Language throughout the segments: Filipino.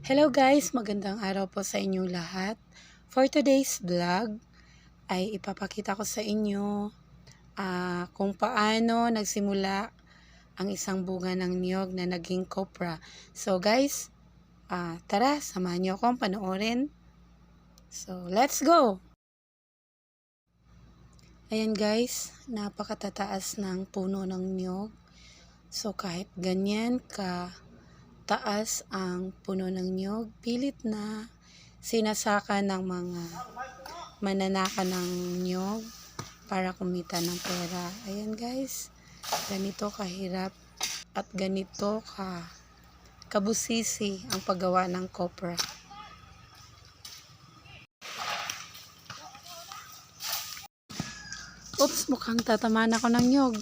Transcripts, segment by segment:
Hello guys, magandang araw po sa inyong lahat. For today's vlog ay ipapakita ko sa inyo kung paano nagsimula ang isang bunga ng niyog na naging copra. So guys, tara, samahan niyo akong panoorin. So let's go! Ayan guys, napakatataas ng puno ng niyog. So kahit ganyan taas ang puno ng niyog, pilit na sinasaka ng mga mananaka ng niyog para kumita ng pera. Ayan guys, ganito kahirap at ganito kabusisi ang paggawa ng copra. Oops, mukhang tatamaan ako ng niyog.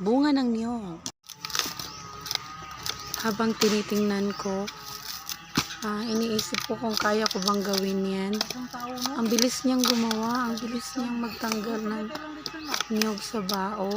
Bunga ng niyog. Habang tinitingnan ko, iniisip ko kung kaya ko bang gawin yan. Ang bilis niyang gumawa, ang bilis niyang magtanggal ng niyog sa bao.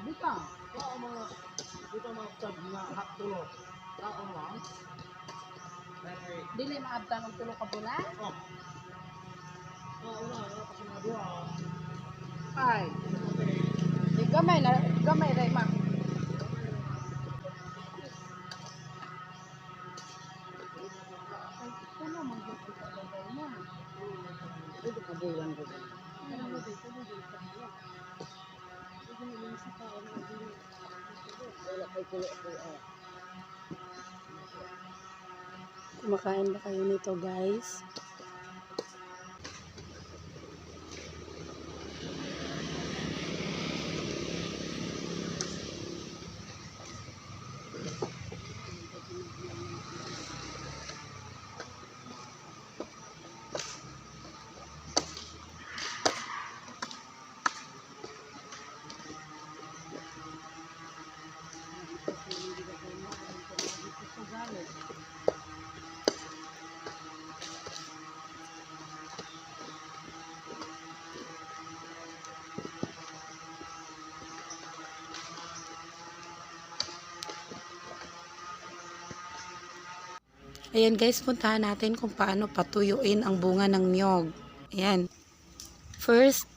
Bita. Kau mga dito mga tag nga hatulo. Kau lang. Dili maabtan og tulo ka bulan? Oh. Una, kasi mga dua. Ay. Di gamay ray ma. Ay, kuno man gyud kita bagay na. Ito ka bulan ko. Ano mo dito dili ka niya. Dili ni sa tao na dili. Wala kay kulo ko. Kumakain ba kayo nito, guys? Ayan guys, puntahan natin kung paano patuyuin ang bunga ng niyog. Ayan. First,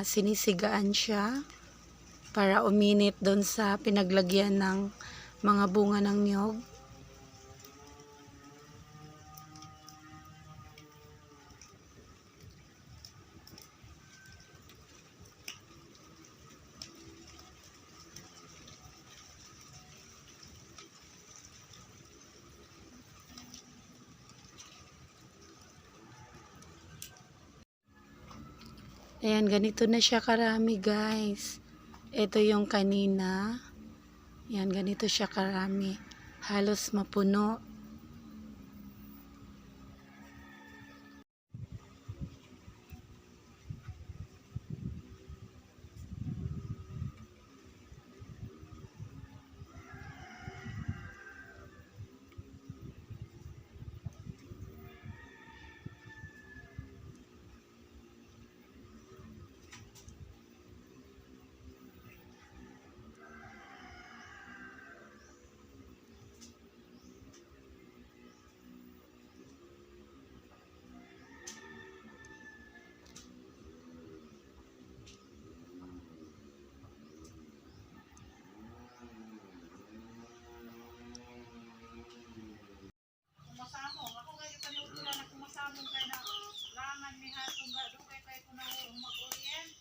sinisigaan siya para uminit doon sa pinaglagyan ng mga bunga ng niyog. Ayan, ganito na siya karami guys. Ito yung kanina. Ayan, ganito siya karami. Halos mapuno. Kumasamong ako kayo panutulan na kumasamong kay na langan ni hatong ga do kay kay kuno mag-orient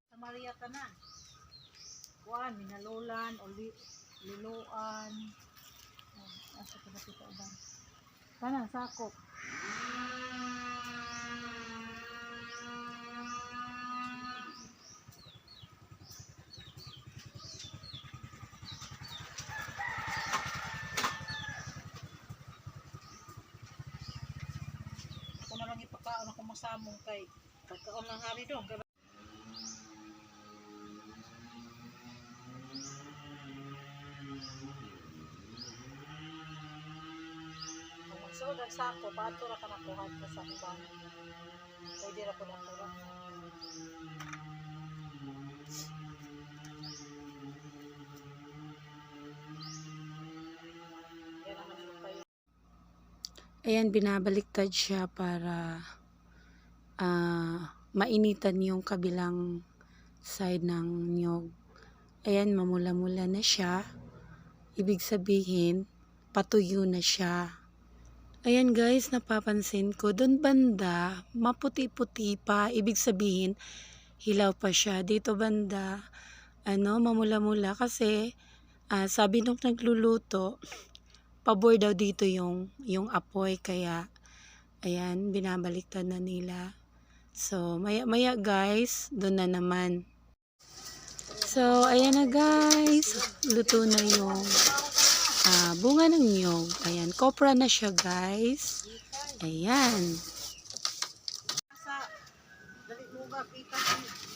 sa Maria tanan kuan minalulan o liluan asa ko dito uban tanan sakop na lang ipakaon ako masamong kay pagkaon ng hari doon. Kung magsuod ang sako, pato ra ka nakuha ka sa uban. Pwede ra po na pura. Yan naman yung kayo. Ayan, binabaliktad siya para mainitan yung kabilang side ng niyog. Ayan, mamula-mula na siya. Ibig sabihin, patuyo na siya. Ayan guys, napapansin ko, doon banda, maputi-puti pa. Ibig sabihin, hilaw pa siya. Dito banda, mamula-mula kasi sabi nung nagluluto, pabor daw dito yung apoy, kaya ayan, binabaliktad na nila. So maya guys, doon na naman. So ayan na guys, luto na yung bunga ng niyog. Ayan, kopra na siya guys. Ayan. Sa dali mo ba kita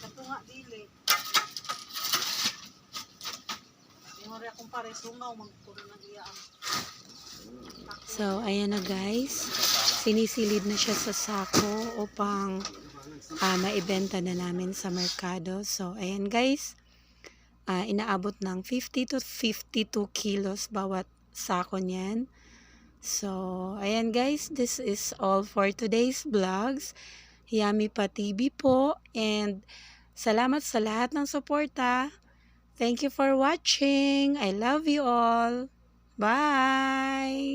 katunga dili. Yung rin akong pare sungaw magpuro na iyaan. So, ayan na guys. Sinisilid na siya sa sako upang maibenta na namin sa merkado. So, ayan guys, inaabot ng 50 to 52 kilos bawat sako niyan. So, ayan guys, this is all for today's vlogs. Yummy Pa TV po, and salamat sa lahat ng suporta. Thank you for watching. I love you all. Bye!